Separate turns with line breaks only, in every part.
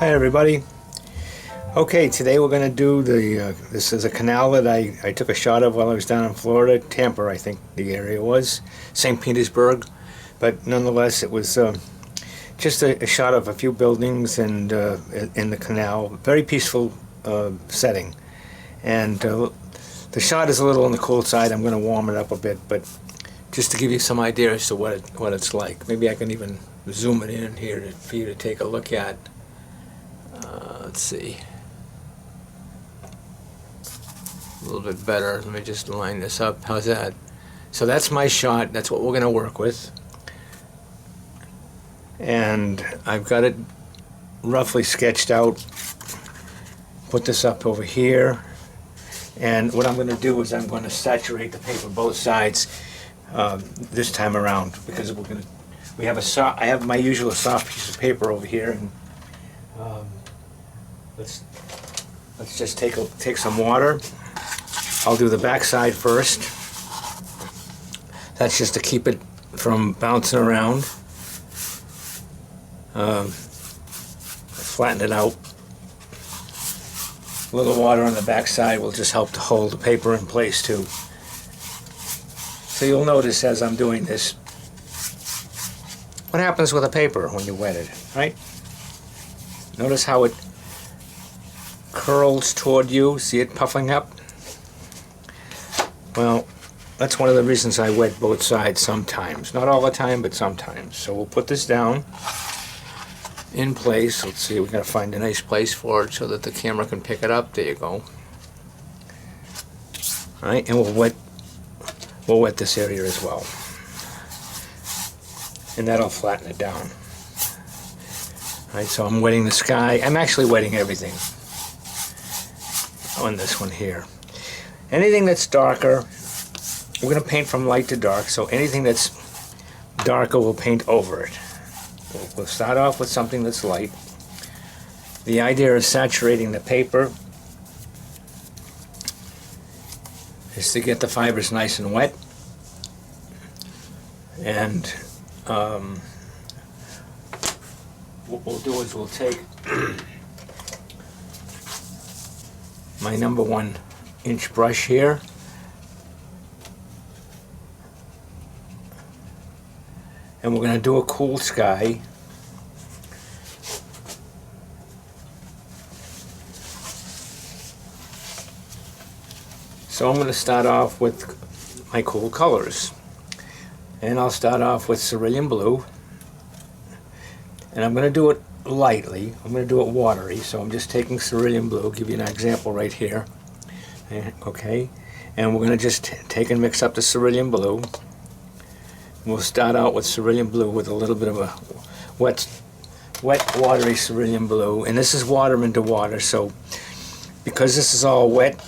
Hi everybody. Okay, today we're going to do this is a canal that I took a shot of while I was down in Florida, Tampa I think the area was, St. Petersburg, but nonetheless it was just a shot of a few buildings and in the canal, very peaceful setting, and the shot is a little on the cold side. I'm going to warm it up a bit, but just to give you some idea as to what it's like. Maybe I can even zoom it in here for you to take a look at. Let's see. A little bit better. Let me just line this up. How's that? So that's my shot. That's what we're going to work with. And I've got it roughly sketched out. Put this up over here. And what I'm going to do is I'm going to saturate the paper both sides this time around, because I have my usual soft piece of paper over here, and let's just take some water. I'll do the back side first. That's just to keep it from bouncing around. Flatten it out. A little water on the back side will just help to hold the paper in place too. So you'll notice as I'm doing this, what happens with a paper when you wet it, right? Notice how it curls toward you. See it puffing up? Well, that's one of the reasons I wet both sides sometimes. Not all the time, but sometimes. So we'll put this down in place. Let's see, we're going to find a nice place for it so that the camera can pick it up. There you go. All right, and we'll wet this area as well. And that'll flatten it down. All right, so I'm wetting the sky. I'm actually wetting everything on this one here. Anything that's darker, we're going to paint from light to dark, so anything that's darker we'll paint over it. We'll start off with something that's light. The idea of saturating the paper is to get the fibers nice and wet. And what we'll do is we'll take my number 1-inch brush here, and we're going to do a cool sky. So I'm going to start off with my cool colors, and I'll start off with cerulean blue, and I'm going to do it lightly. I'm going to do it watery, so I'm just taking cerulean blue. I'll give you an example right here. Okay, and we're going to just take and mix up the cerulean blue. We'll start out with cerulean blue with a little bit of a wet watery cerulean blue, and this is water into water, so because this is all wet,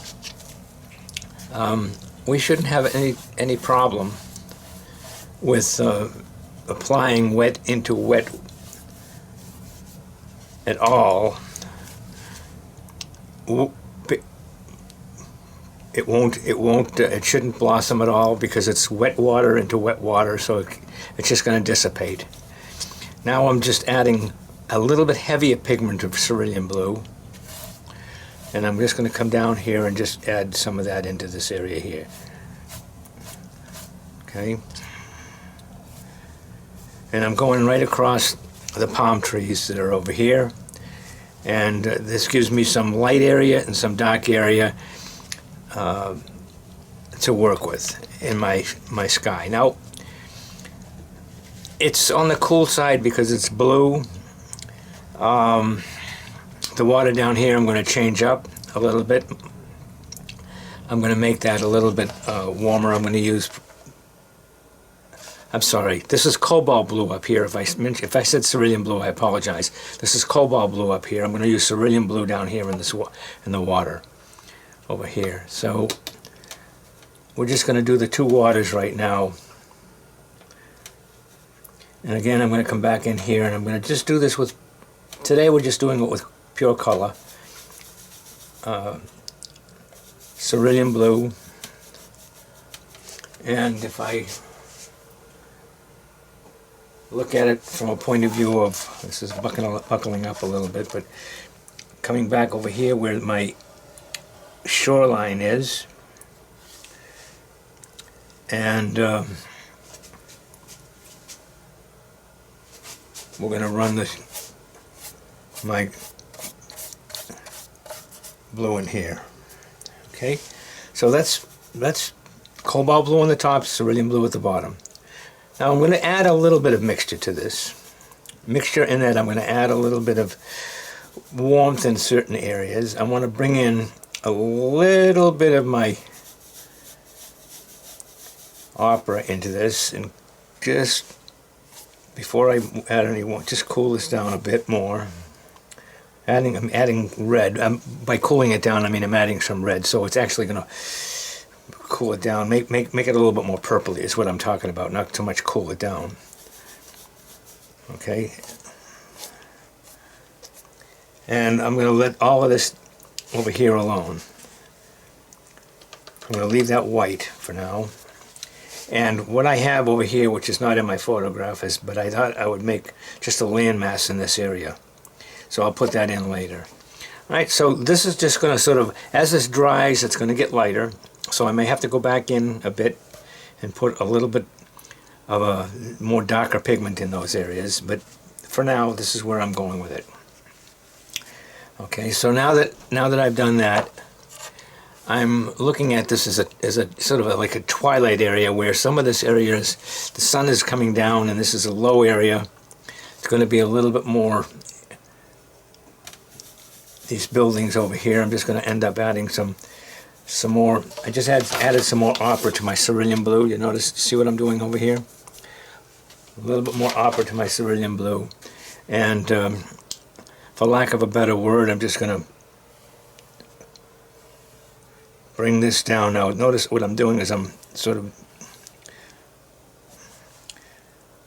we shouldn't have any problem with applying wet into wet at all. It shouldn't blossom at all because it's wet water into wet water, so it's just going to dissipate. Now I'm just adding a little bit heavier pigment of cerulean blue, and I'm just going to come down here and just add some of that into this area here. Okay, and I'm going right across the palm trees that are over here, and this gives me some light area and some dark area to work with in my sky. Now it's on the cool side because it's blue. The water down here I'm going to change up a little bit. I'm going to make that a little bit warmer. I'm going to use, I'm sorry, this is cobalt blue up here. If I said cerulean blue, I apologize. This is cobalt blue up here. I'm going to use cerulean blue down here in the water over here. So we're just going to do the two waters right now. And again, I'm going to come back in here and I'm going to just do this with, today we're just doing it with pure color. Cerulean blue. And if I look at it from a point of view of, this is buckling up a little bit, but coming back over here where my shoreline is, and we're going to run my blue in here. Okay, so that's cobalt blue on the top, cerulean blue at the bottom. Now I'm going to add a little bit of mixture to this. Mixture in that I'm going to add a little bit of warmth in certain areas. I want to bring in a little bit of my opera into this, and just before I add any warmth, just cool this down a bit more. I'm adding red. By cooling it down, I mean I'm adding some red, so it's actually going to cool it down, make it a little bit more purpley is what I'm talking about, not too much cool it down. Okay, and I'm going to let all of this over here alone. I'm going to leave that white for now. And what I have over here, which is not in my photograph, is, but I thought I would make just a landmass in this area, so I'll put that in later. Alright, so this is just going to sort of, as this dries, it's going to get lighter. So I may have to go back in a bit and put a little bit of a more darker pigment in those areas, but for now this is where I'm going with it. Okay, so now that I've done that, I'm looking at this as a sort of like a twilight area where some of this area is, the sun is coming down, and this is a low area. It's going to be a little bit more, these buildings over here. I'm just going to end up adding some more. I just added some more opera to my cerulean blue. You notice, see what I'm doing over here? A little bit more opera to my cerulean blue. And for lack of a better word, I'm just going to bring this down now. Notice what I'm doing is I'm sort of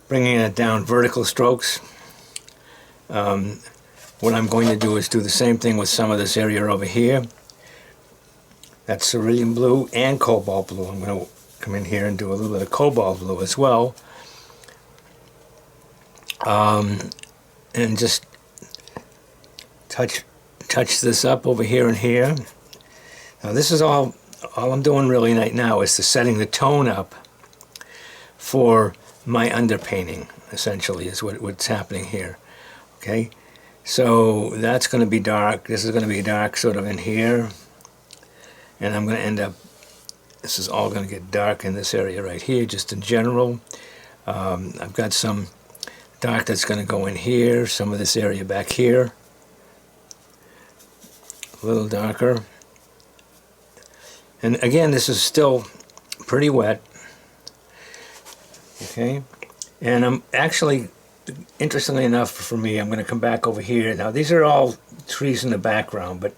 bringing it down, vertical strokes. What I'm going to do is do the same thing with some of this area over here. That's cerulean blue and cobalt blue. I'm going to come in here and do a little bit of cobalt blue as well. And just touch this up over here and here. Now this is all I'm doing really right now is to setting the tone up for my underpainting, essentially, is what's happening here. Okay, so that's going to be dark. This is going to be dark sort of in here. And I'm going to end up, this is all going to get dark in this area right here, just in general. I've got some dark that's going to go in here, some of this area back here, a little darker. And again, this is still pretty wet. Okay, and I'm actually, interestingly enough for me, I'm going to come back over here. Now these are all trees in the background, but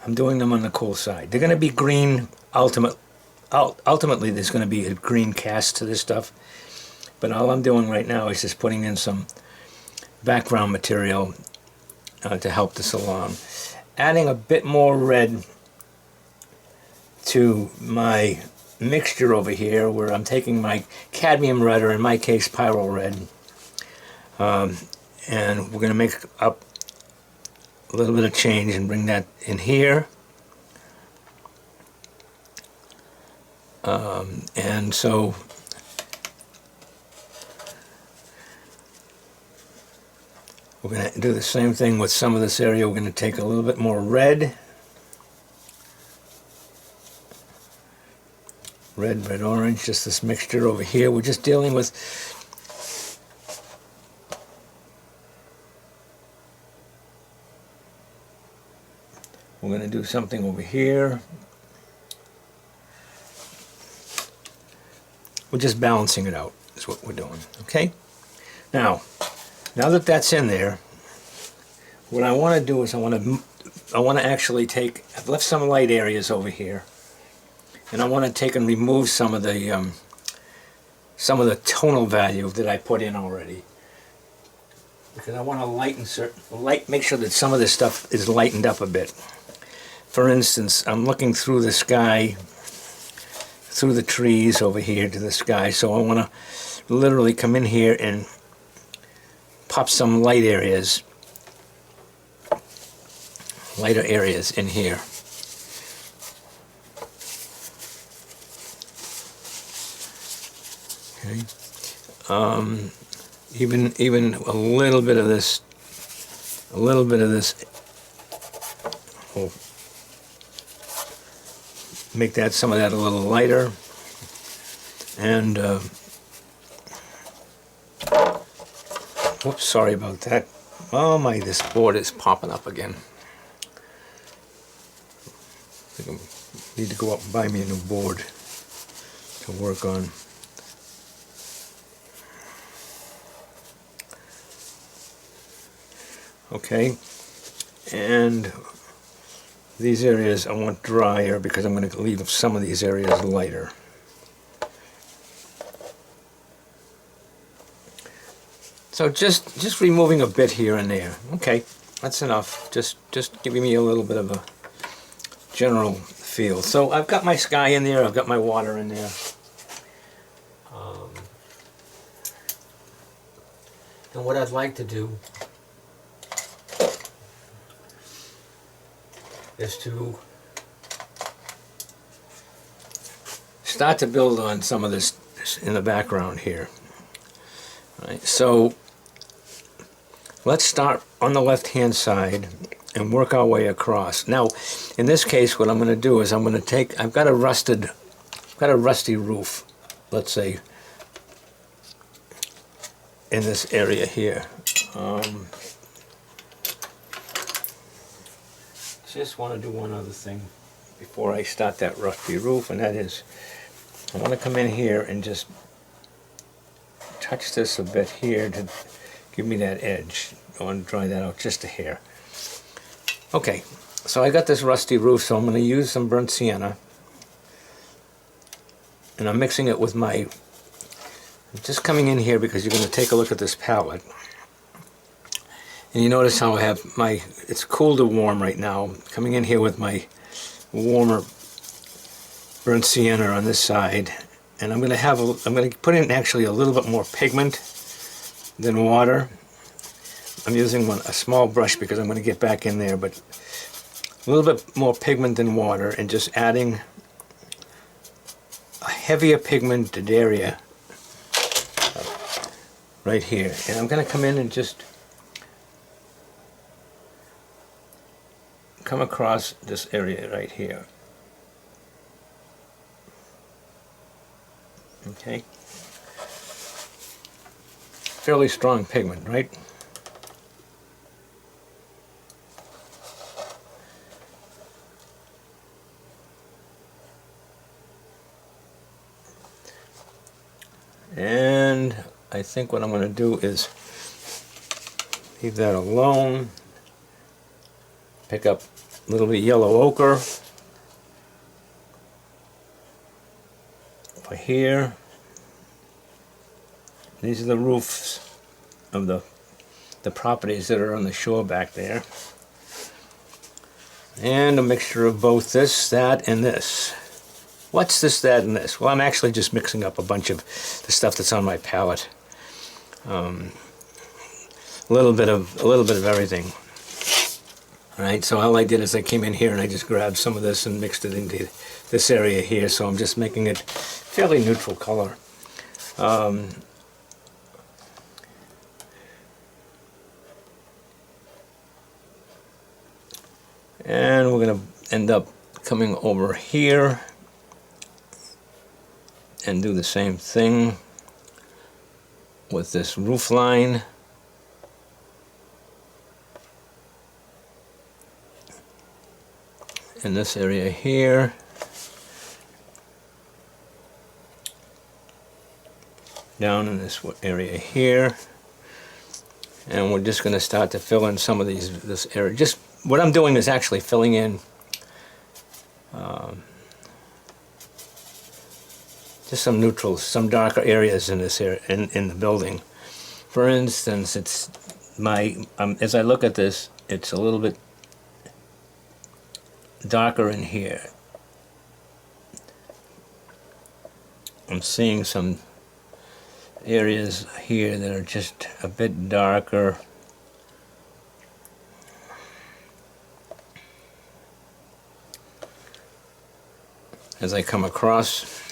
I'm doing them on the cool side. They're going to be green. Ultimately, there's going to be a green cast to this stuff. But all I'm doing right now is just putting in some background material to help this along. Adding a bit more red to my mixture over here, where I'm taking my cadmium red, or in my case, pyro red, and we're going to make up a little bit of change and bring that in here. And so we're going to do the same thing with some of this area. We're going to take a little bit more red, orange, just this mixture over here. We're just dealing with we're going to do something over here. We're just balancing it out is what we're doing. Okay, now that that's in there, what I want to do is I want to actually take, I've left some light areas over here, and I want to take and remove some of the tonal value that I put in already, because I want to make sure that some of this stuff is lightened up a bit. For instance, I'm looking through the sky, through the trees over here to the sky, so I want to literally come in here and pop some lighter areas in here. Okay. Even a little bit of this will make that, some of that, a little lighter. And whoops, sorry about that. Oh my, this board is popping up again. I think I need to go up and buy me a new board to work on. Okay, and these areas I want drier because I'm going to leave some of these areas lighter. So just removing a bit here and there. Okay, that's enough. Just giving me a little bit of a general feel. So I've got my sky in there. I've got my water in there. And what I'd like to do is to start to build on some of this in the background here. All right, so let's start on the left-hand side and work our way across. Now, in this case, what I'm going to do is I'm going to take, I've got a rusty roof, let's say, in this area here. Just want to do one other thing before I start that rusty roof, and that is I want to come in here and just touch this a bit here to give me that edge. I want to dry that out just a hair. Okay, so I got this rusty roof, so I'm going to use some burnt sienna, and I'm mixing it with my, I'm just coming in here because you're going to take a look at this palette. And you notice how I have my, it's cool to warm right now. Coming in here with my warmer burnt sienna on this side, and I'm going to put in actually a little bit more pigment than water. I'm using a small brush because I'm going to get back in there, but a little bit more pigment than water, and just adding a heavier pigmented area right here. And I'm going to come in and just come across this area right here. Okay. Fairly strong pigment, right? And I think what I'm going to do is leave that alone. Pick up a little bit of yellow ochre for here. These are the roofs of the properties that are on the shore back there. And a mixture of both this, that, and this. What's this, that, and this? Well, I'm actually just mixing up a bunch of the stuff that's on my palette. A little bit of everything. All right, so all I did is I came in here and I just grabbed some of this and mixed it into this area here, so I'm just making it fairly neutral color. And we're going to end up coming over here and do the same thing with this roof line. In this area here. Down in this area here. And we're just going to start to fill in some of this area. Just what I'm doing is actually filling in just some neutrals, some darker areas in this area, in the building. For instance, it's as I look at this, it's a little bit darker in here. I'm seeing some areas here that are just a bit darker. As I come across.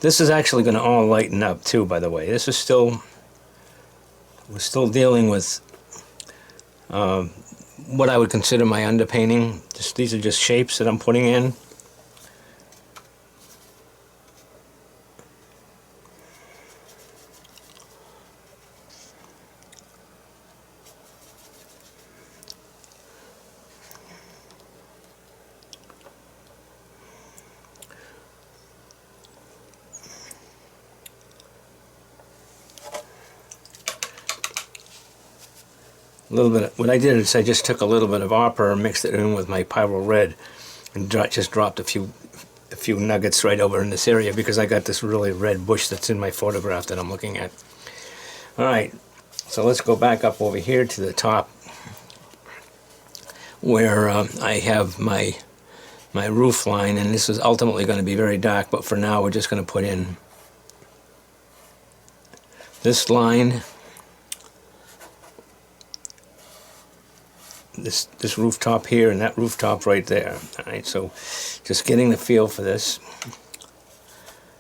This is actually going to all lighten up too, by the way. This is still, we're still dealing with what I would consider my underpainting. These are just shapes that I'm putting in. A little bit. What I did is I just took a little bit of opera and mixed it in with my pyro red, and just dropped a few nuggets right over in this area because I got this really red bush that's in my photograph that I'm looking at. All right, so let's go back up over here to the top where I have my roof line, and this is ultimately going to be very dark, but for now we're just going to put in this line. This rooftop here and that rooftop right there. All right, so just getting the feel for this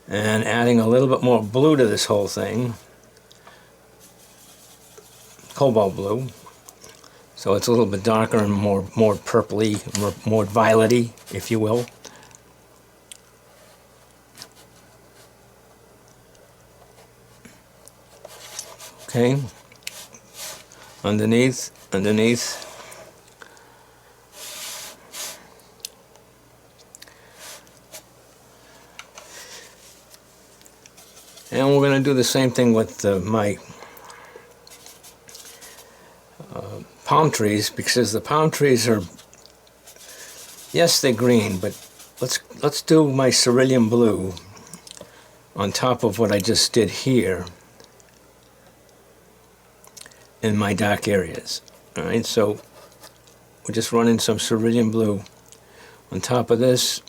and adding a little bit more blue to this whole thing, cobalt blue, so it's a little bit darker and more purpley, more violety, if you will. Okay, underneath. And we're going to do the same thing with my palm trees, because the palm trees are, yes, they're green, but let's do my cerulean blue on top of what I just did here in my dark areas. All right, so we're just running some cerulean blue on top of this.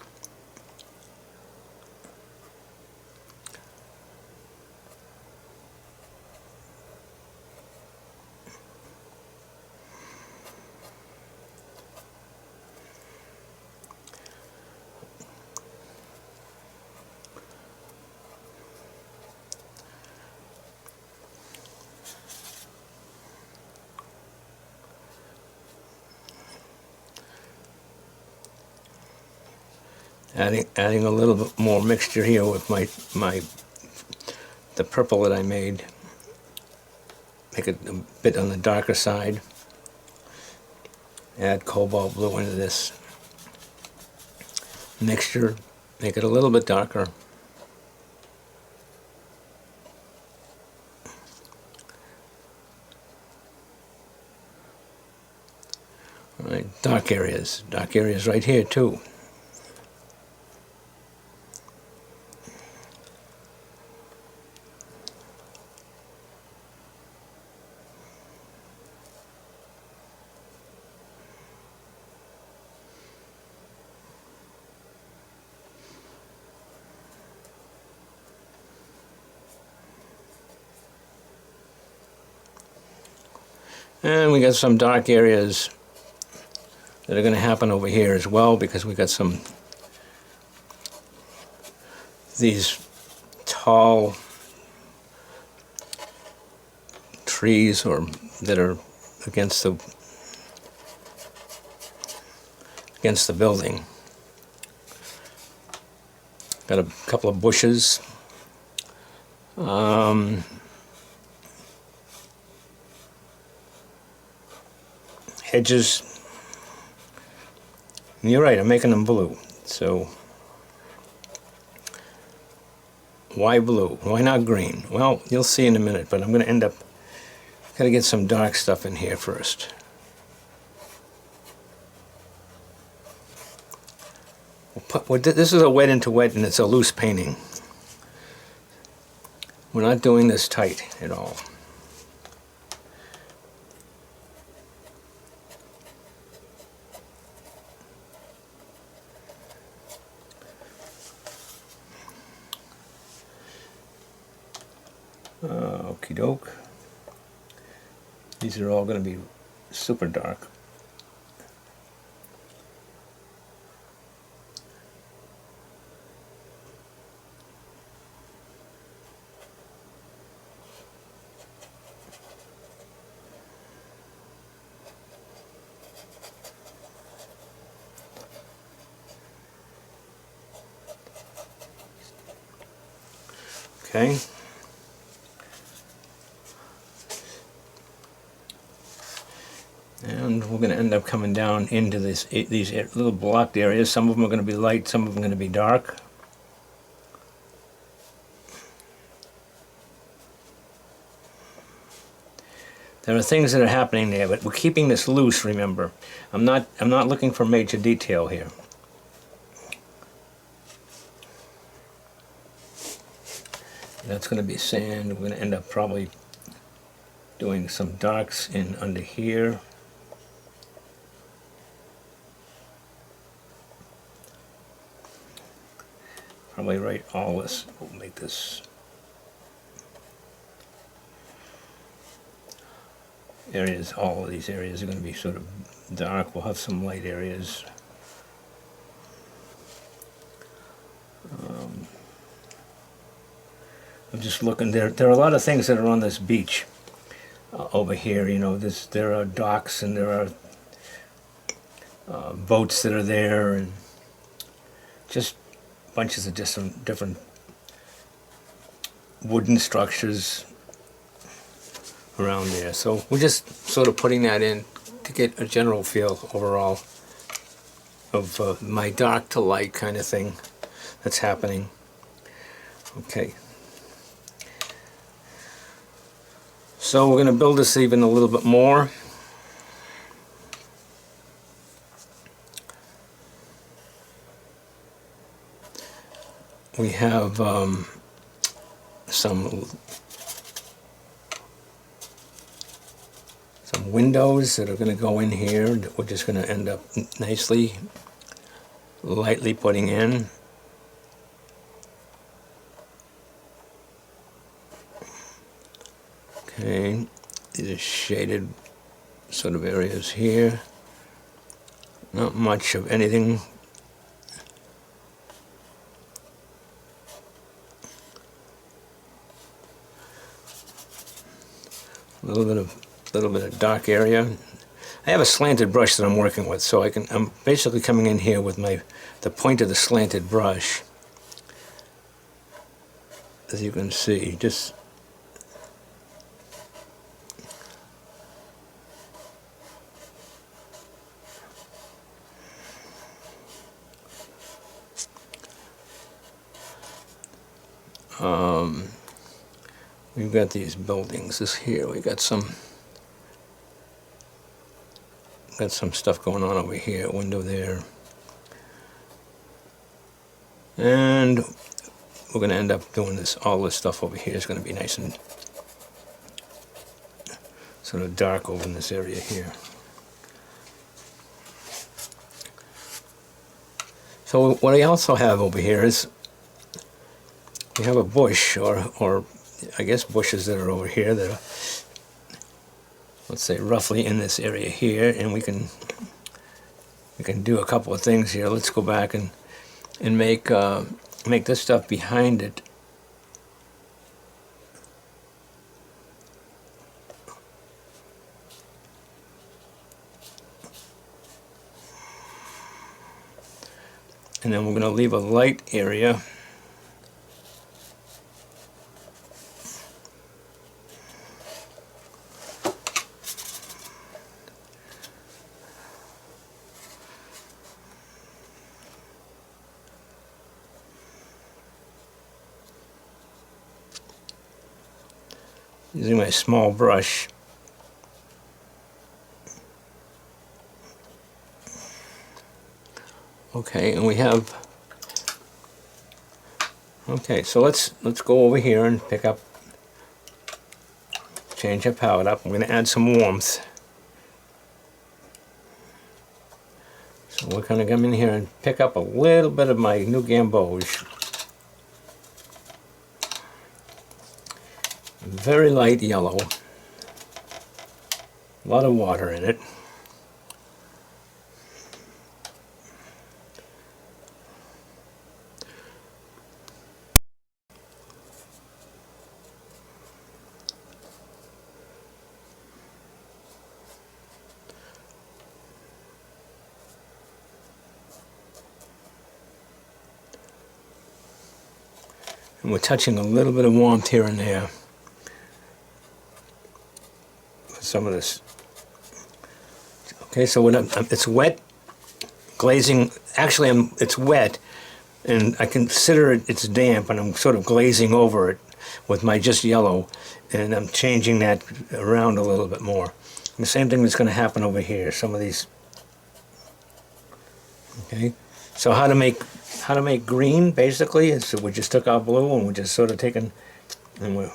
Adding a little bit more mixture here with the purple that I made. Make it a bit on the darker side. Add cobalt blue into this mixture. Make it a little bit darker. All right, dark areas right here too. And we got some dark areas that are going to happen over here as well, because we got these tall trees that are against the building. Got a couple of bushes. Hedges. And you're right, I'm making them blue. So why blue? Why not green? Well, you'll see in a minute, but I'm going to end up, got to get some dark stuff in here first. This is a wet into wet, and it's a loose painting. We're not doing this tight at all. Okie doke. These are all going to be super dark. Okay. And we're going to end up coming down into these little blocked areas. Some of them are going to be light, some of them are going to be dark. There are things that are happening there, but we're keeping this loose, remember. I'm not looking for major detail here. That's going to be sand. We're going to end up probably doing some darks in under here. Probably write all this. We'll make this areas, all of these areas are going to be sort of dark. We'll have some light areas. I'm just looking there. There are a lot of things that are on this beach over here. You know, there are docks and there are boats that are there, and just bunches of different wooden structures around there. So we're just sort of putting that in to get a general feel overall of my dark to light kind of thing that's happening. Okay. So we're going to build this even a little bit more. We have some windows that are going to go in here that we're just going to end up nicely, lightly putting in. Okay, these are shaded sort of areas here. Not much of anything. A little bit of dark area. I have a slanted brush that I'm working with, so I'm basically coming in here with the point of the slanted brush, as you can see, just we've got these buildings. This here, we got some stuff going on over here. Window there, and we're going to end up doing this. All this stuff over here is going to be nice and sort of dark over in this area here. So what I also have over here is we have a bush, or I guess bushes that are over here that are, let's say, roughly in this area here, and we can do a couple of things here. Let's go back and make this stuff behind it and then we're going to leave a light area. Using my small brush. Okay, and we have, okay, so let's go over here and pick up, change our palette up. I'm going to add some warmth. So we're going to come in here and pick up a little bit of my new gamboge. very light yellow, a lot of water in it. And we're touching a little bit of warmth here and there for some of this. Okay, so when it's wet, glazing, actually it's wet, and I consider it's damp, and I'm sort of glazing over it with my just yellow, and I'm changing that around a little bit more. And the same thing is going to happen over here, some of these. Okay, so how to make green, basically, is so we just took our blue and we're just sort of taking, and we're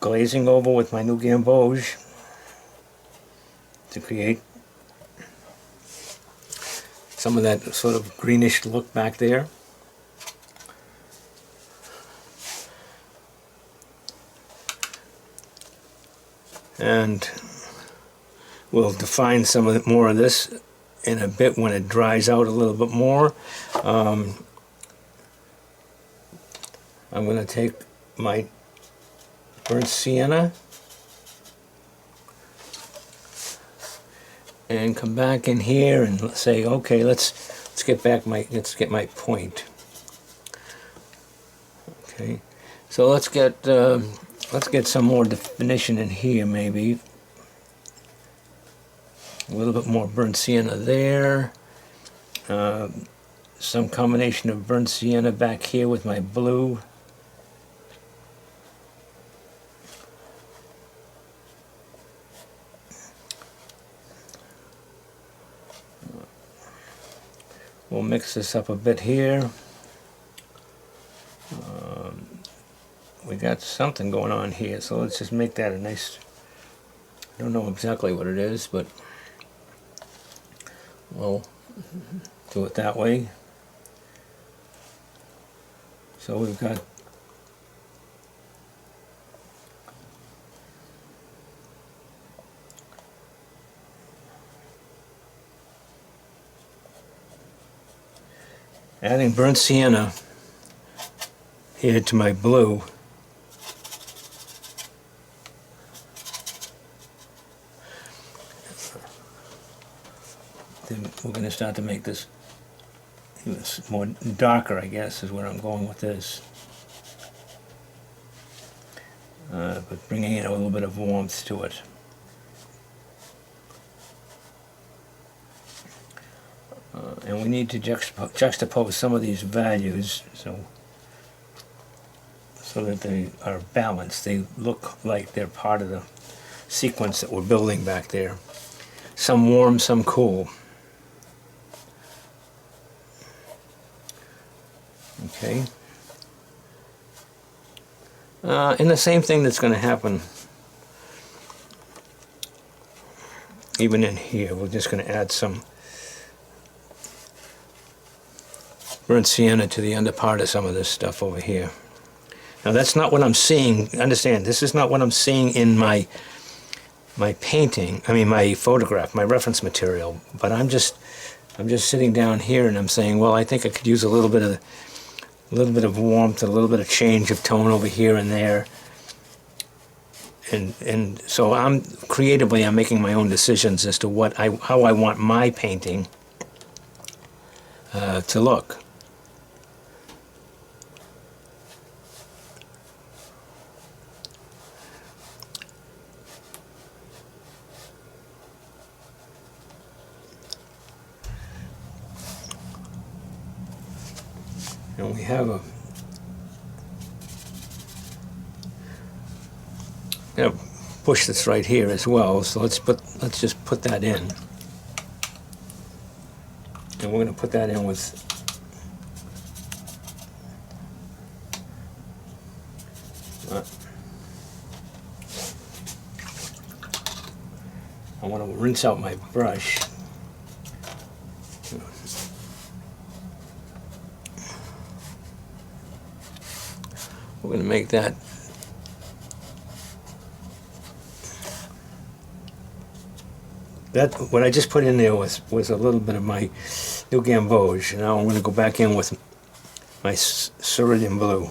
glazing over with my new gamboge to create some of that sort of greenish look back there. And we'll define some of more of this in a bit when it dries out a little bit more. I'm going to take my burnt sienna and come back in here and say, okay, let's get my point. Okay, so let's get some more definition in here, maybe. A little bit more burnt sienna there. Some combination of burnt sienna back here with my blue. We'll mix this up a bit here. We got something going on here, so let's just make that a nice, I don't know exactly what it is, but we'll do it that way. So we've got adding burnt sienna here to my blue. Then we're going to start to make this more darker, I guess, is where I'm going with this. But bringing in a little bit of warmth to it. And we need to juxtapose some of these values so that they are balanced. They look like they're part of the sequence that we're building back there. Some warm, some cool. Okay. And the same thing that's going to happen even in here. We're just going to add some burnt sienna to the under part of some of this stuff over here. Now that's not what I'm seeing. Understand, this is not what I'm seeing in my painting. I mean my photograph, my reference material. But I'm just sitting down here and I'm saying, well, I think I could use a little bit of warmth, a little bit of change of tone over here and there. And so I'm making my own decisions as to how I want my painting to look. And we have a bush that's right here as well, so let's just put that in. And we're going to put that in with I want to rinse out my brush. We're going to make that what I just put in there was a little bit of my new gamboge. Now I'm going to go back in with my cerulean blue.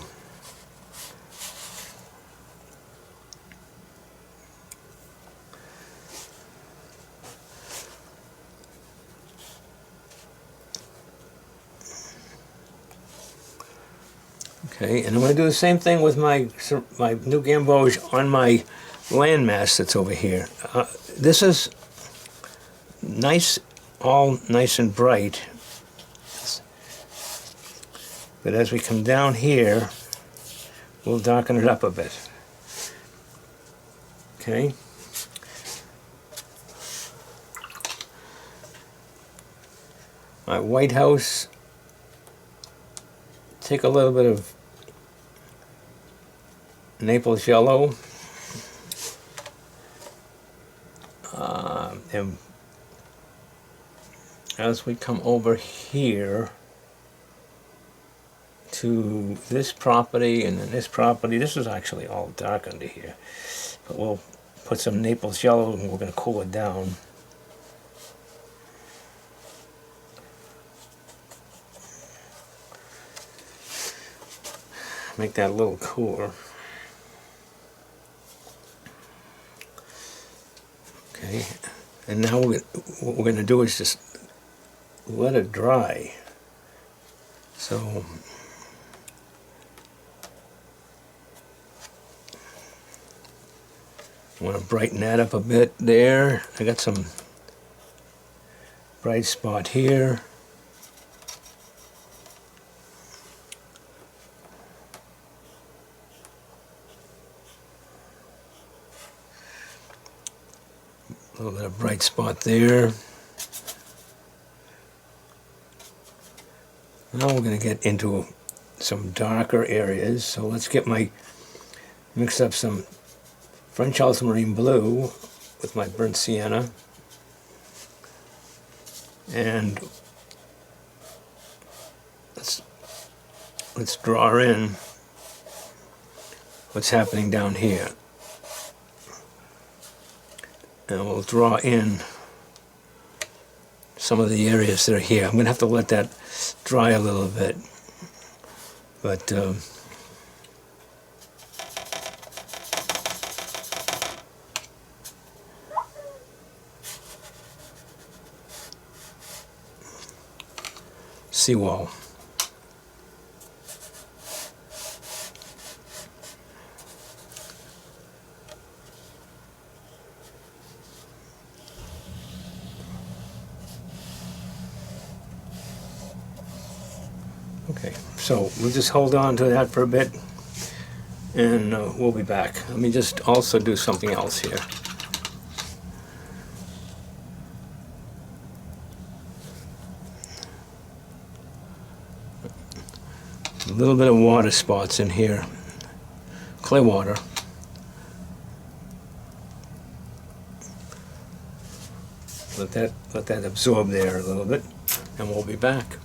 Okay, and I'm going to do the same thing with my new gamboge on my landmass that's over here. This is nice, all nice and bright. But as we come down here, we'll darken it up a bit. Okay. My White House, take a little bit of Naples yellow, and as we come over here to this property and then this property, this is actually all dark under here, but we'll put some Naples yellow and we're going to cool it down. Make that a little cooler. Okay, and now what we're going to do is just let it dry. So I want to brighten that up a bit there. I got some bright spot here. A little bit of bright spot there. Now we're going to get into some darker areas. So let's mix up some French ultramarine blue with my burnt sienna. And let's draw in what's happening down here. And we'll draw in some of the areas that are here. I'm going to have to let that dry a little bit, but seawall. Okay, so we'll just hold on to that for a bit, and we'll be back. Let me just also do something else here. A little bit of water spots in here, clay water. Let that absorb there a little bit, and we'll be back.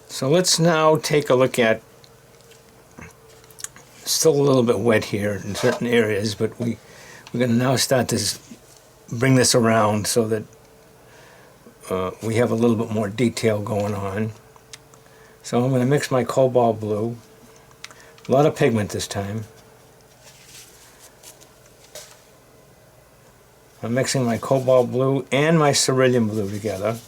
So let's now take a look at, still a little bit wet here in certain areas, but we're going to now start to bring this around so that we have a little bit more detail going on. So I'm going to mix my cobalt blue, a lot of pigment this time. I'm mixing my cobalt blue and my cerulean blue together.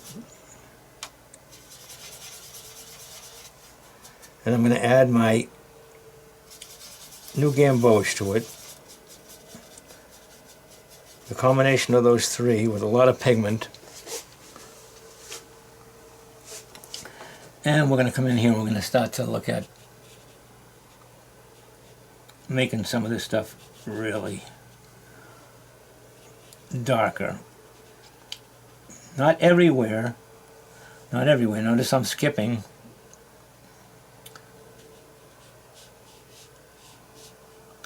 And I'm going to add my new gamboge to it. The combination of those three with a lot of pigment. And we're going to come in here and we're going to start to look at making some of this stuff really darker. Not everywhere. Not everywhere. Notice I'm skipping.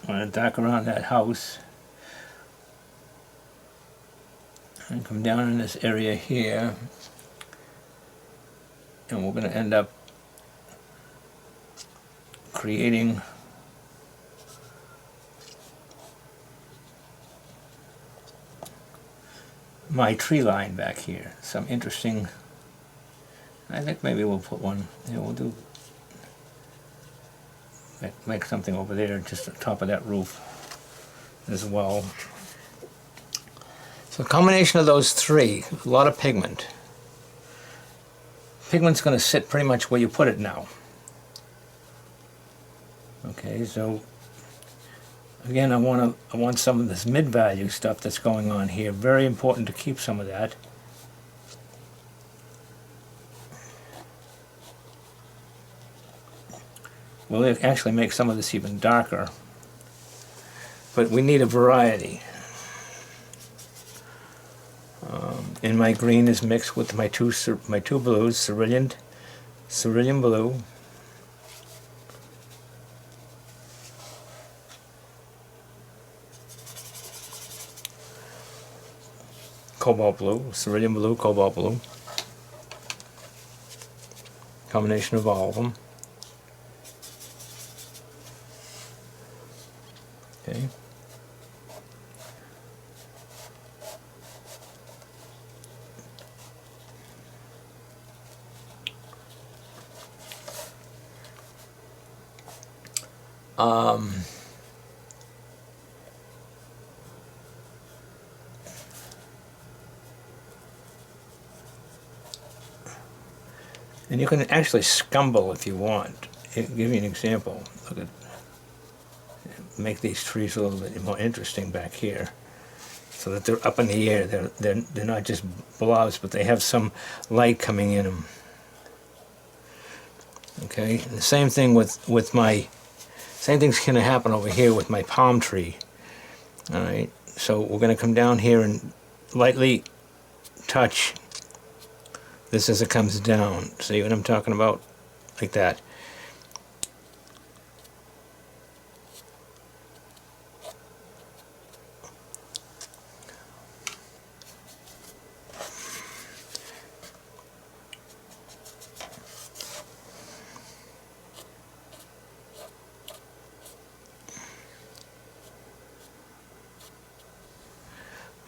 I'm going to dark around that house and come down in this area here, and we're going to end up creating my tree line back here. Some interesting, I think maybe we'll put one, we'll do, make something over there just on top of that roof as well. So a combination of those three, a lot of pigment. Pigment's going to sit pretty much where you put it now. Okay, so again, I want some of this mid-value stuff that's going on here. Very important to keep some of that. We'll actually make some of this even darker, but we need a variety. And my green is mixed with my two blues, cerulean blue, cobalt blue, cerulean blue, cobalt blue. Combination of all of them. Okay. And you can actually scumble if you want. I'll give you an example. Look at, make these trees a little bit more interesting back here, so that they're up in the air. They're not just blobs, but they have some light coming in them. Okay, and the same thing with my, same thing's going to happen over here with my palm tree. All right, so we're going to come down here and lightly touch this as it comes down. See what I'm talking about? Like that.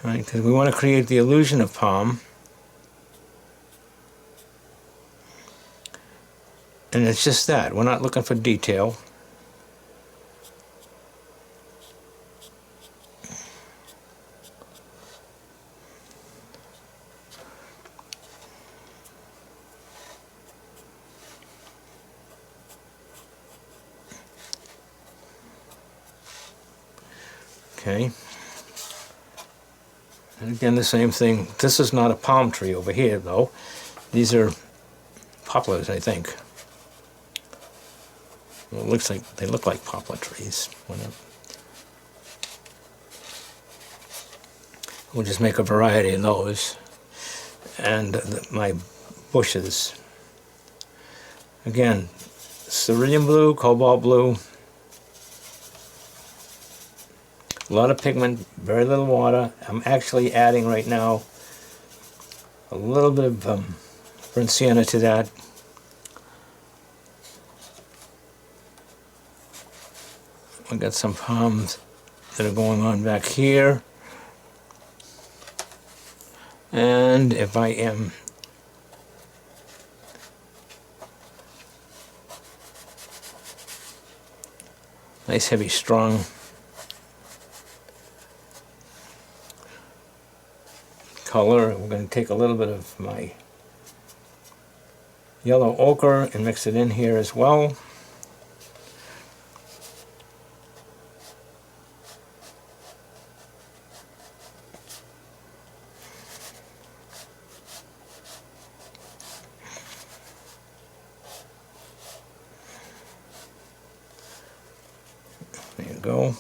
Right, because we want to create the illusion of palm. And it's just that. We're not looking for detail. Okay. And again, the same thing. This is not a palm tree over here, though. These are poplars, I think. Well, it looks like they look like poplar trees. We'll just make a variety of those. And my bushes. Again, cerulean blue, cobalt blue. A lot of pigment, very little water. I'm actually adding right now a little bit of burnt sienna to that. I've got some palms that are going on back here. And if I am nice, heavy, strong color, we're going to take a little bit of my yellow ochre and mix it in here as well. There you go.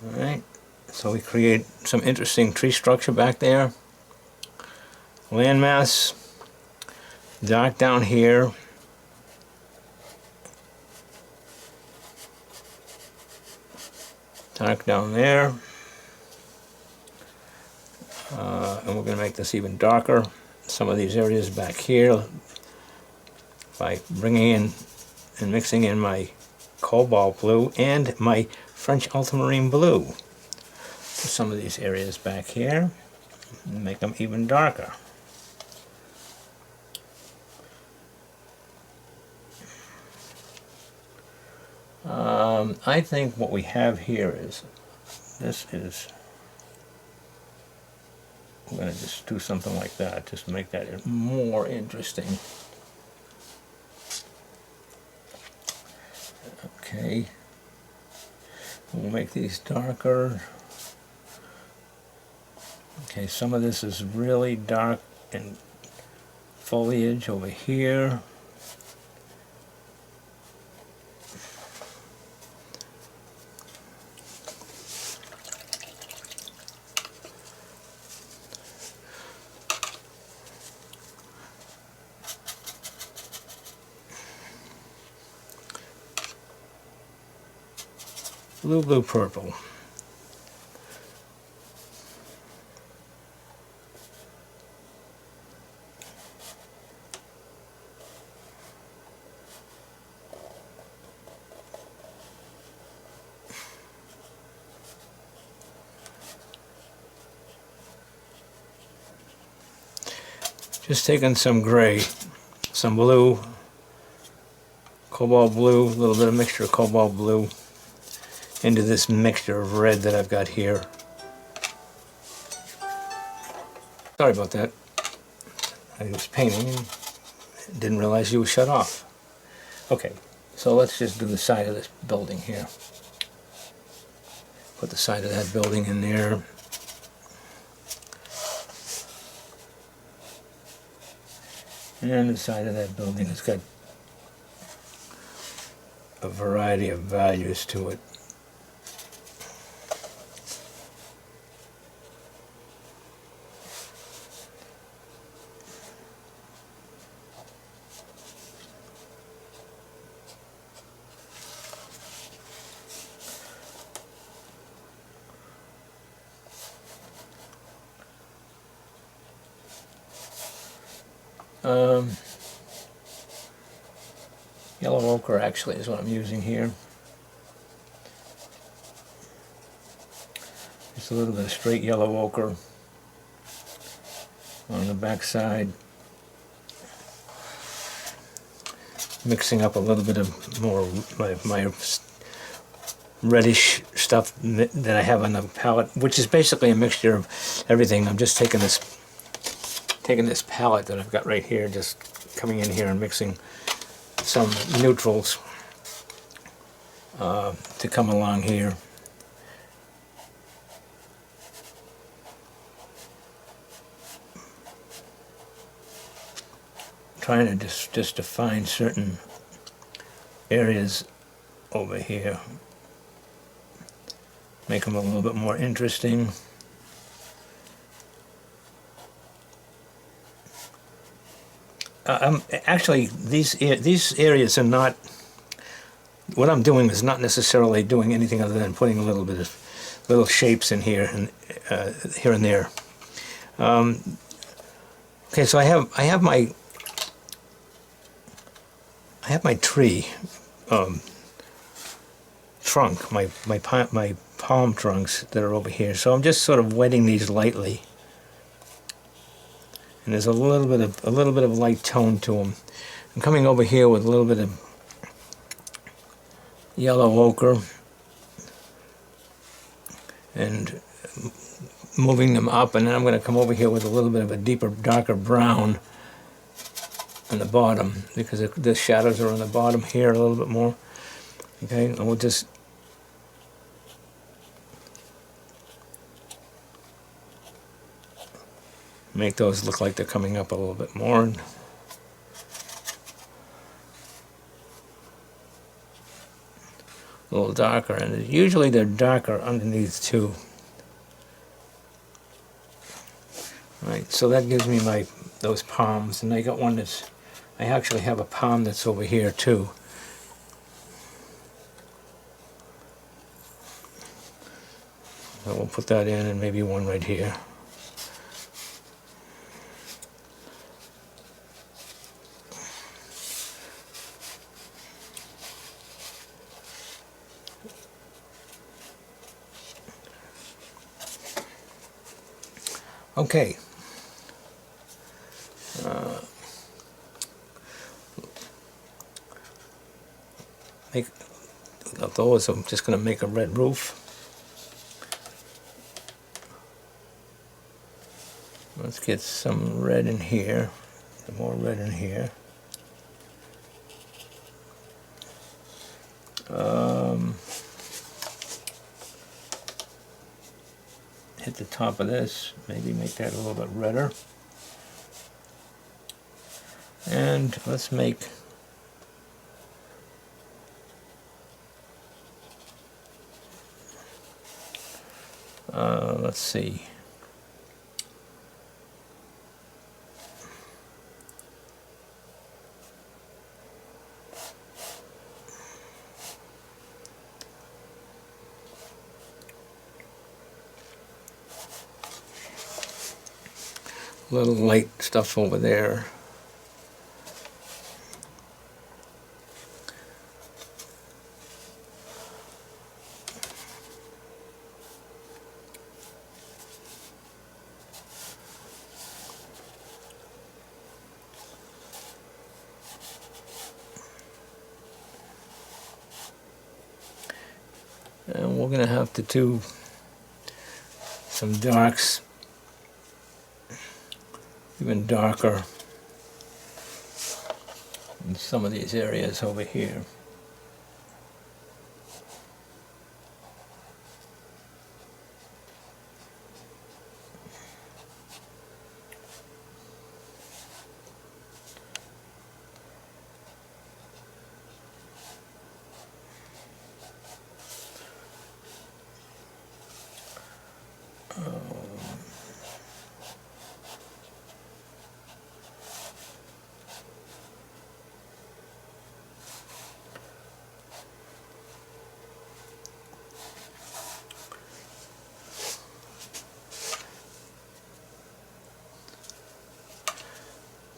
Alright, so we create some interesting tree structure back there. landmass, dark down here, dark down there, and we're going to make this even darker. Some of these areas back here by bringing in and mixing in my cobalt blue and my French ultramarine blue for some of these areas back here and make them even darker. I think what we have here is, I'm going to just do something like that, just to make that more interesting. Okay, we'll make these darker. Okay, some of this is really dark and foliage over here. Blue, blue, purple. Just taking some gray, some blue, cobalt blue, a little bit of mixture of cobalt blue into this mixture of red that I've got here. Sorry about that. I was painting and didn't realize you were shut off. Okay, so let's just do the side of this building here. Put the side of that building in there. And the side of that building has got a variety of values to it. Yellow ochre actually is what I'm using here. Just a little bit of straight yellow ochre on the back side. Mixing up a little bit of more my reddish stuff that I have on the palette, which is basically a mixture of everything. I'm just taking this palette that I've got right here, just coming in here and mixing some neutrals to come along here. Trying to just define certain areas over here, make them a little bit more interesting. Actually, these areas are not, what I'm doing is not necessarily doing anything other than putting a little bit of little shapes in here and here and there. Okay, so I have my tree trunk, my palm trunks that are over here. So I'm just sort of wetting these lightly. And there's a little bit of light tone to them. I'm coming over here with a little bit of yellow ochre and moving them up, and then I'm going to come over here with a little bit of a deeper, darker brown on the bottom because the shadows are on the bottom here a little bit more. Okay, and we'll just make those look like they're coming up a little bit more. A little darker, and usually they're darker underneath too. Right, so that gives me those palms, and I got one that's, I actually have a palm that's over here too. So we'll put that in, and maybe one right here. Okay. Make of those, I'm just going to make a red roof. Let's get some red in here, some more red in here. Hit the top of this, maybe make that a little bit redder. And let's make let's see. A little light stuff over there. And we're going to have to do some darks, even darker in some of these areas over here.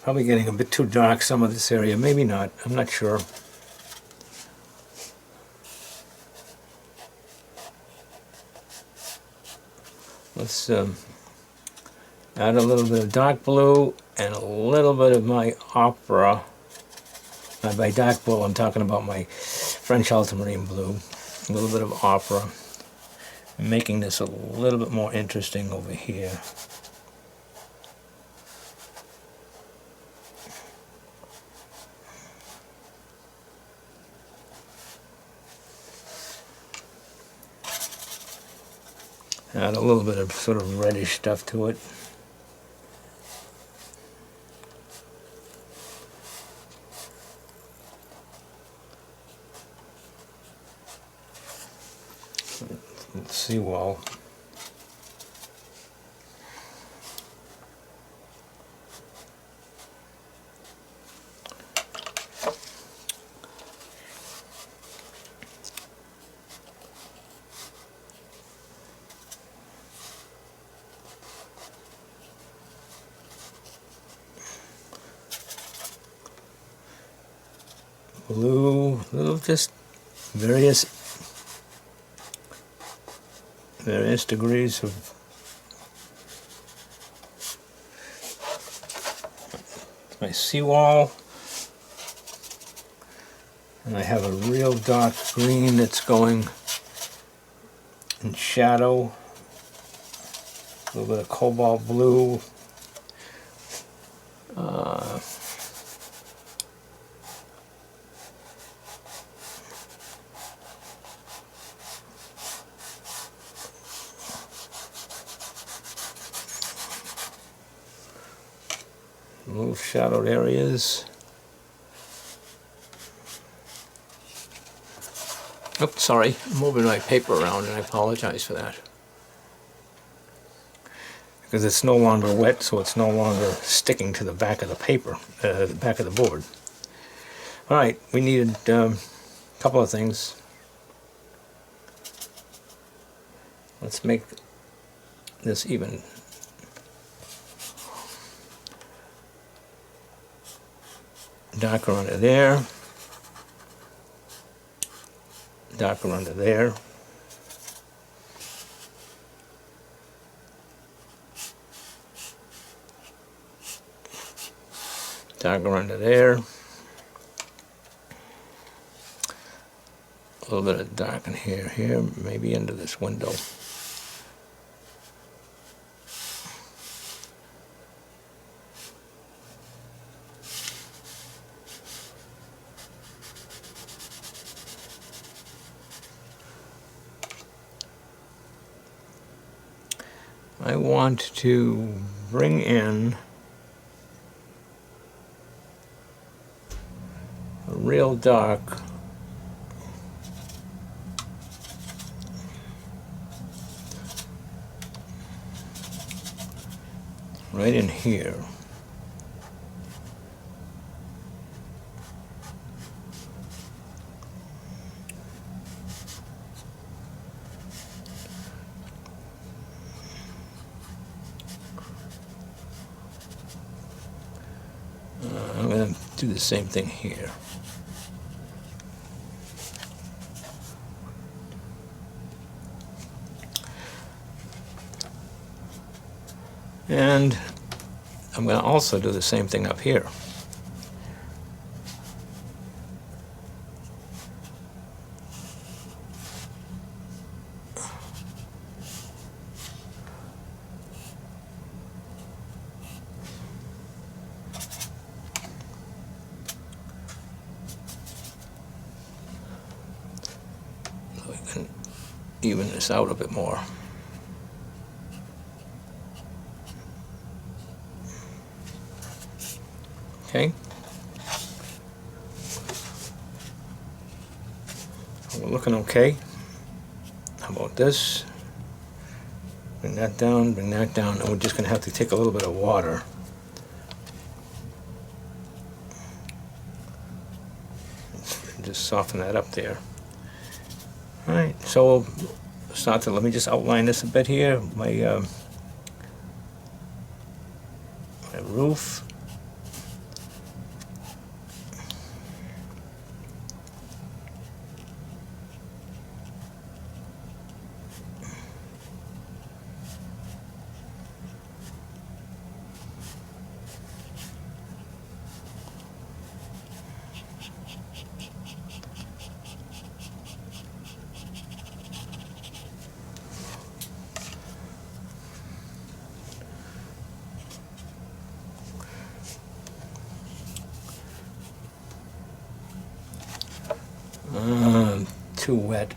Probably getting a bit too dark some of this area, maybe not, I'm not sure. Let's add a little bit of dark blue and a little bit of my opera. By dark blue, I'm talking about my French ultramarine blue. A little bit of opera. I'm making this a little bit more interesting over here. Add a little bit of sort of reddish stuff to it. Seawall. Blue, little just various degrees of my seawall, and I have a real dark green that's going in shadow, a little bit of cobalt blue, little shadowed areas. Oops, sorry, I'm moving my paper around and I apologize for that. because it's no longer wet, so it's no longer sticking to the back of the paper, the back of the board. All right, we needed a couple of things. Let's make this even darker under there, darker under there. Darker under there. A little bit of dark in here, maybe under this window. I want to bring in a real dark right in here. I'm going to do the same thing here. And I'm going to also do the same thing up here. So we can even this out a bit more. Okay. We're looking okay. How about this? Bring that down, and we're just going to have to take a little bit of water. Just soften that up there. Alright, so we'll start to, let me just outline this a bit here. My roof. Too wet.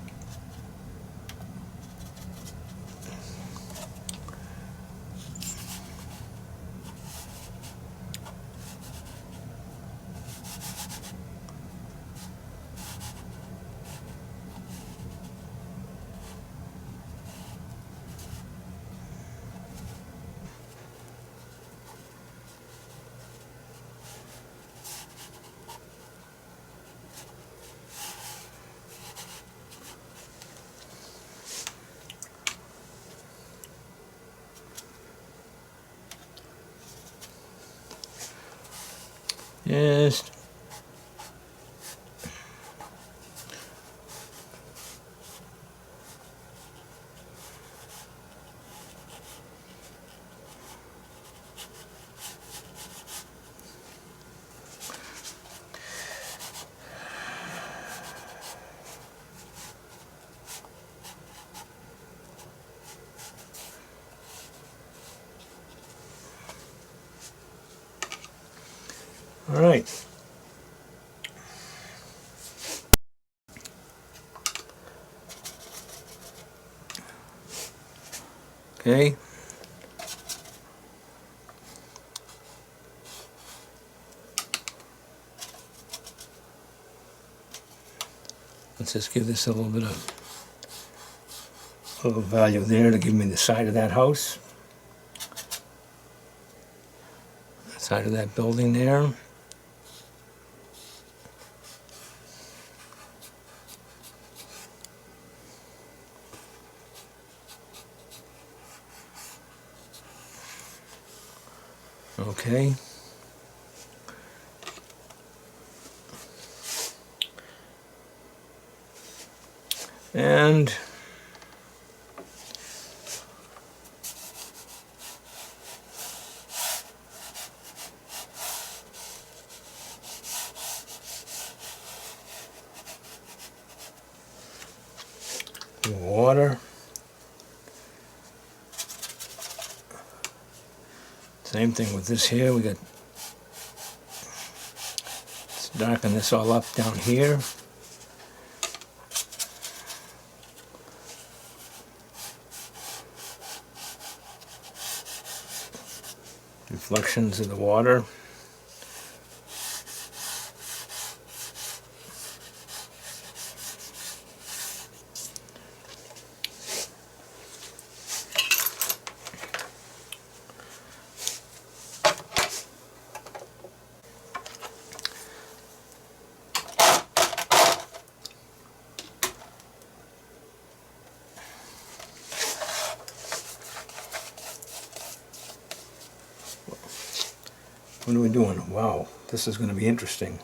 Just all right. Okay. Let's just give this a little bit of value there to give me the side of that house. Side of that building there. Okay. And water. Same thing with this here. We got, let's darken this all up down here. Reflections of the water. What are we doing? Wow, this is going to be interesting.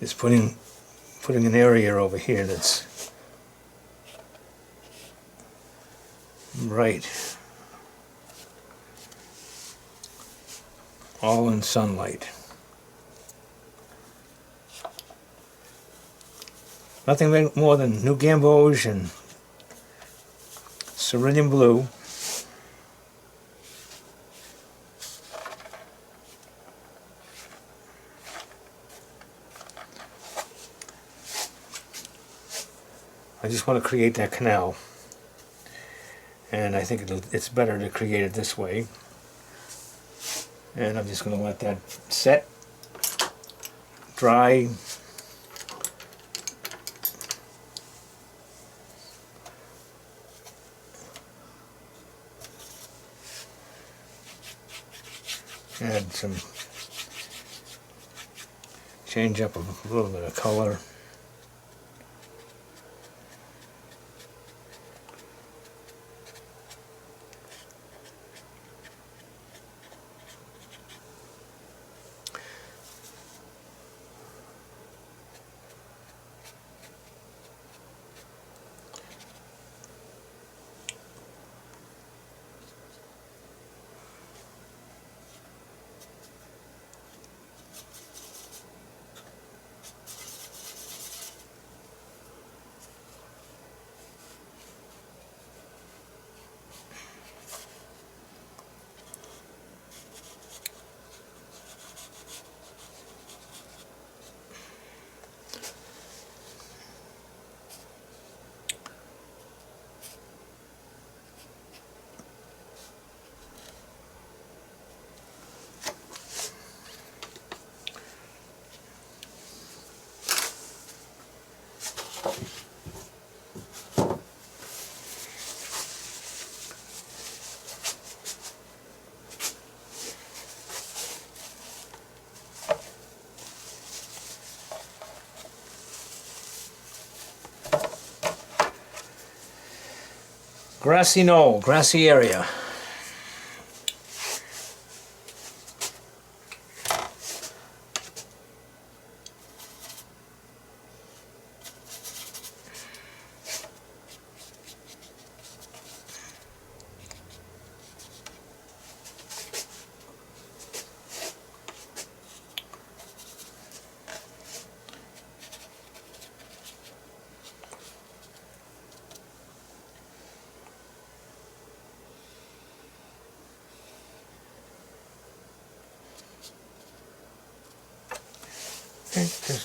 It's putting an area over here that's bright, all in sunlight. Nothing more than New Gamboge and cerulean blue. I just want to create that canal, and I think it's better to create it this way. And I'm just going to let that set, dry. Add some, change up a little bit of color. Grassy knoll, grassy area.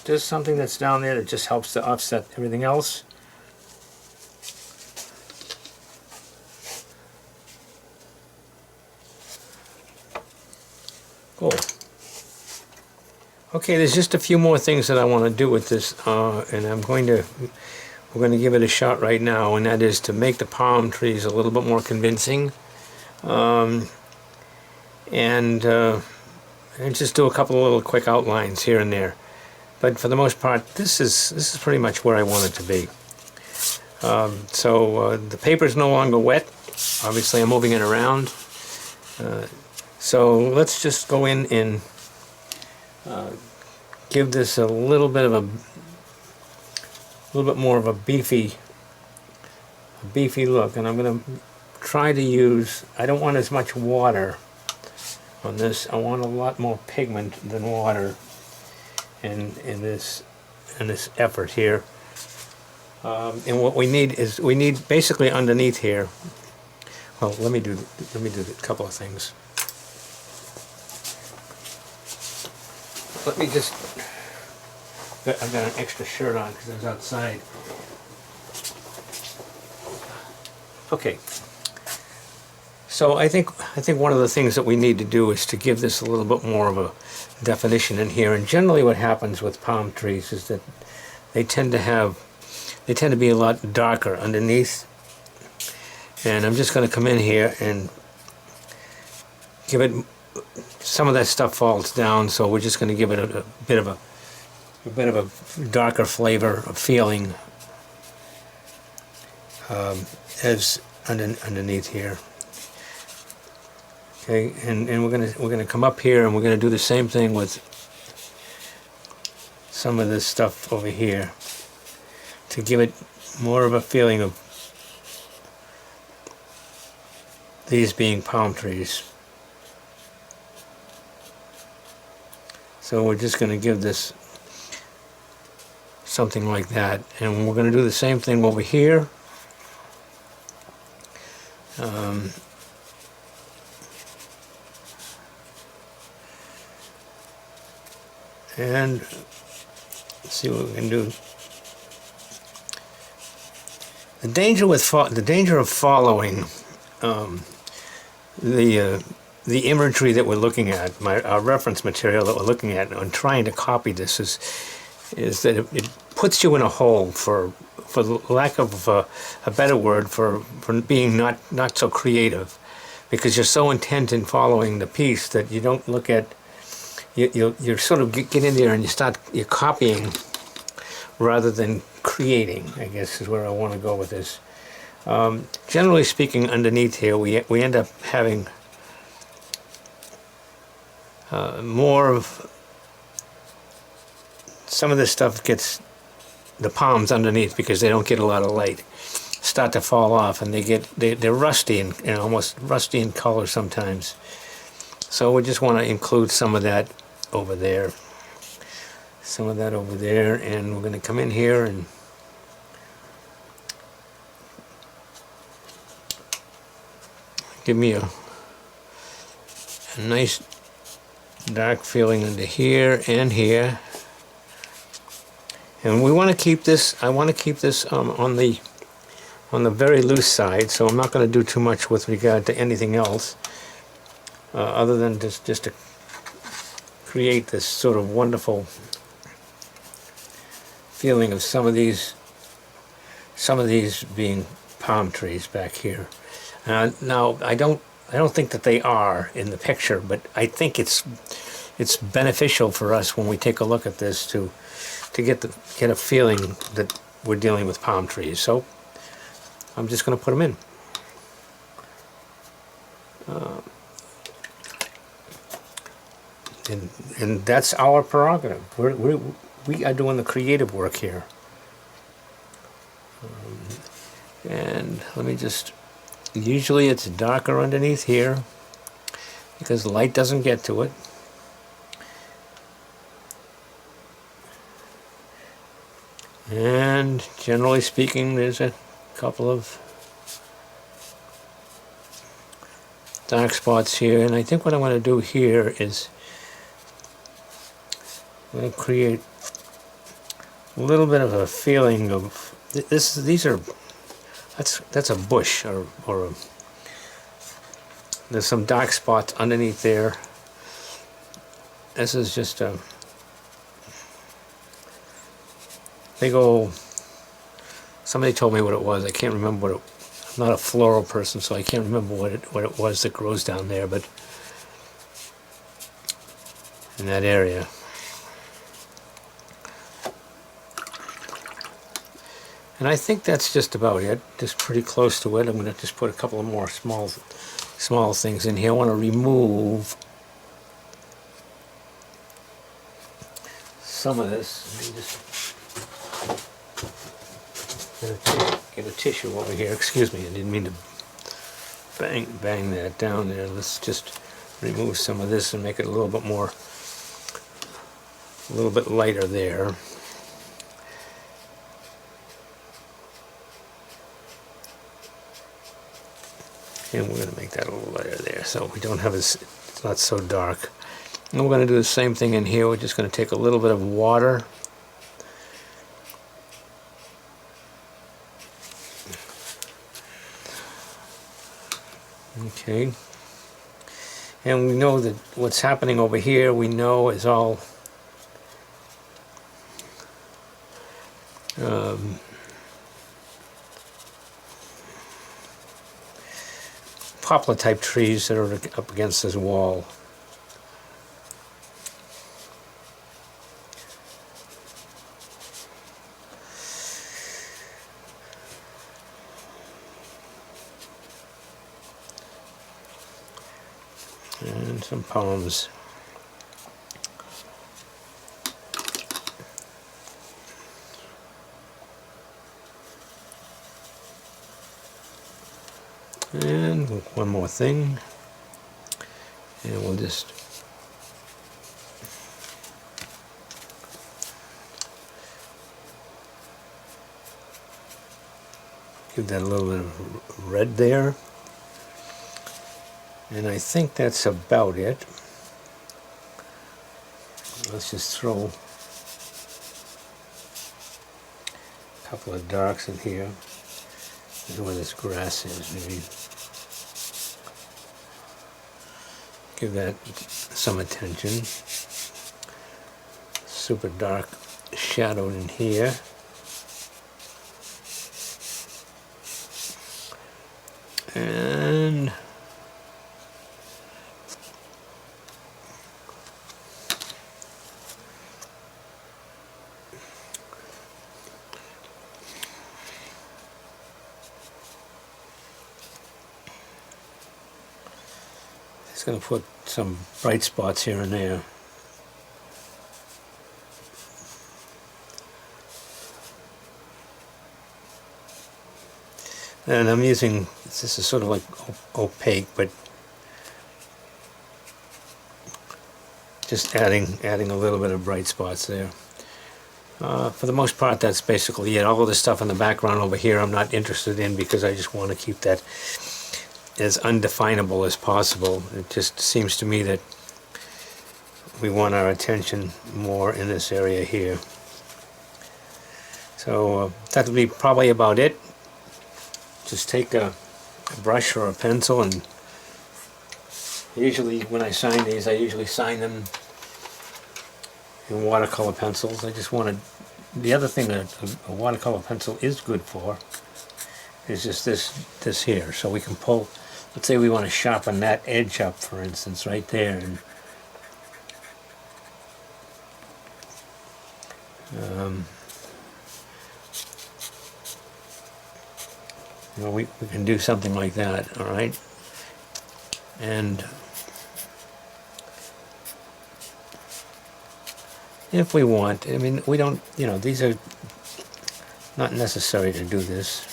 There's something that's down there that just helps to offset everything else. Cool. Okay, there's just a few more things that I want to do with this, and I'm going to, we're going to give it a shot right now, and that is to make the palm trees a little bit more convincing, and just do a couple of little quick outlines here and there. But for the most part, this is pretty much where I want it to be. So the paper's no longer wet. Obviously, I'm moving it around. So let's just go in and give this a little bit more of a beefy look. And I'm going to try to use, I don't want as much water on this. I want a lot more pigment than water in this effort here. And what we need is, basically underneath here. Well, let me do a couple of things. Let me just, I've got an extra shirt on because I was outside. Okay. So I think one of the things that we need to do is to give this a little bit more of a definition in here. And generally what happens with palm trees is that they tend to be a lot darker underneath. And I'm just going to come in here and give it, some of that stuff falls down, so we're just going to give it a bit of a darker flavor, a feeling as underneath here. Okay, and we're gonna come up here and we're gonna do the same thing with some of this stuff over here to give it more of a feeling of these being palm trees. So we're just going to give this something like that, and we're going to do the same thing over here. And let's see what we can do. The danger of following the imagery that we're looking at, our reference material that we're looking at, and trying to copy this is that it puts you in a hole, for lack of a better word, for being not so creative, because you're so intent in following the piece that you don't look at. You sort of get in there and you're copying rather than creating, I guess is where I want to go with this. Generally speaking, underneath here we end up having more of some of this stuff gets, the palms underneath, because they don't get a lot of light, start to fall off, and they're rusty and almost rusty in color sometimes. So we just want to include some of that over there, and we're going to come in here and give me a nice dark feeling under here and here. And we want to keep this, I want to keep this on the very loose side, so I'm not going to do too much with regard to anything else other than just to create this sort of wonderful feeling of some of these being palm trees back here. Now I don't think that they are in the picture, but I think it's beneficial for us when we take a look at this to get a feeling that we're dealing with palm trees. So I'm just going to put them in. And that's our prerogative. We are doing the creative work here. And let me just, usually it's darker underneath here because the light doesn't get to it. And generally speaking, there's a couple of dark spots here, and I think what I'm going to do here is I'm going to create a little bit of a feeling of this. That's a bush, or there's some dark spots underneath there. This is just a big old somebody told me what it was. I can't remember what it. I'm not a floral person, so I can't remember what it was that grows down there, but in that area. And I think that's just about it. Just pretty close to it. I'm going to just put a couple of more small things in here. I want to remove some of this. Let me just get a tissue over here. Excuse me, I didn't mean to bang that down there. Let's just remove some of this and make it a little bit lighter there. And we're going to make that a little lighter there so we don't have it's not so dark. And we're going to do the same thing in here. We're just going to take a little bit of water. Okay. And we know that what's happening over here, we know is all poplar type trees that are up against this wall. And some palms. And one more thing, and we'll just give that a little bit of red there. And I think that's about it. Let's just throw a couple of darks in here. This is where this grass is, maybe. Give that some attention. Super dark shadowed in here. And just going to put some bright spots here and there. And I'm using, this is sort of like opaque, but just adding a little bit of bright spots there. For the most part, that's basically it. All of the stuff in the background over here I'm not interested in because I just want to keep that as undefinable as possible. It just seems to me that we want our attention more in this area here. So that'll be probably about it. Just take a brush or a pencil, and usually when I sign these, I usually sign them in watercolor pencils. I just wanted, the other thing that a watercolor pencil is good for is just this here. So we can pull, let's say we want to sharpen that edge up, for instance, right there. And you know, we can do something like that, all right? And if we want, I mean, we don't, you know, these are not necessary to do this.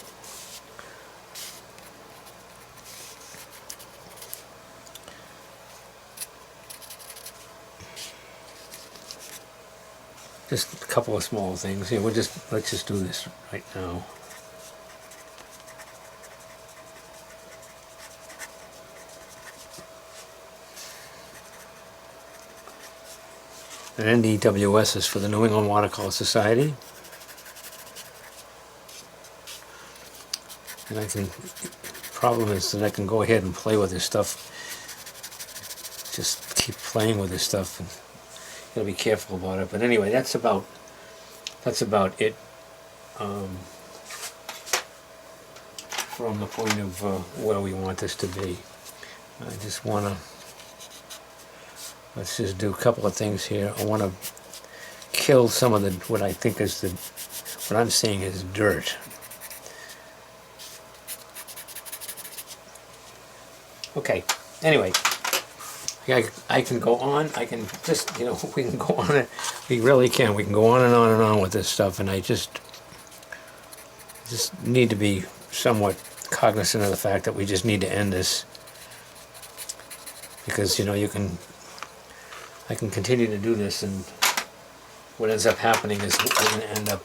Just a couple of small things. Here, let's just do this right now. And NEWS is for the New England Watercolor Society. And problem is that I can go ahead and play with this stuff. Just keep playing with this stuff, and gotta be careful about it. But anyway, that's about it. from the point of where we want this to be. I just want to, let's just do a couple of things here. I want to kill some of the, what I think is the, what I'm seeing is dirt. Okay, anyway, I can go on, I can just, you know, we can go on it, we really can, we can go on and on with this stuff, and I just need to be somewhat cognizant of the fact that we just need to end this, because, you know, I can continue to do this, and what ends up happening is we're going to end up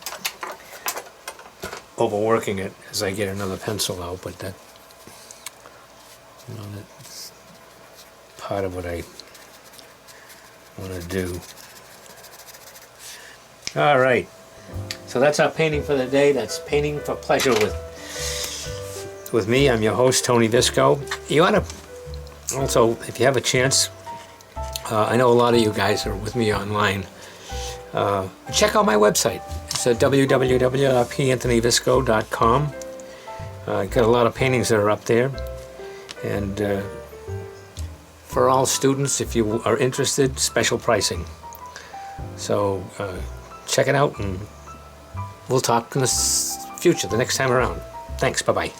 overworking it as I get another pencil out, but that, you know, that's part of what I want to do. All right, so that's our painting for the day. That's Painting for Pleasure with me. I'm your host, Tony Visco. You ought to also, if you have a chance, I know a lot of you guys are with me online, check out my website. It's at www.panthonyvisco.com. Got a lot of paintings that are up there, and for all students, if you are interested, special pricing. So check it out, and we'll talk in the future, the next time around. Thanks, bye-bye.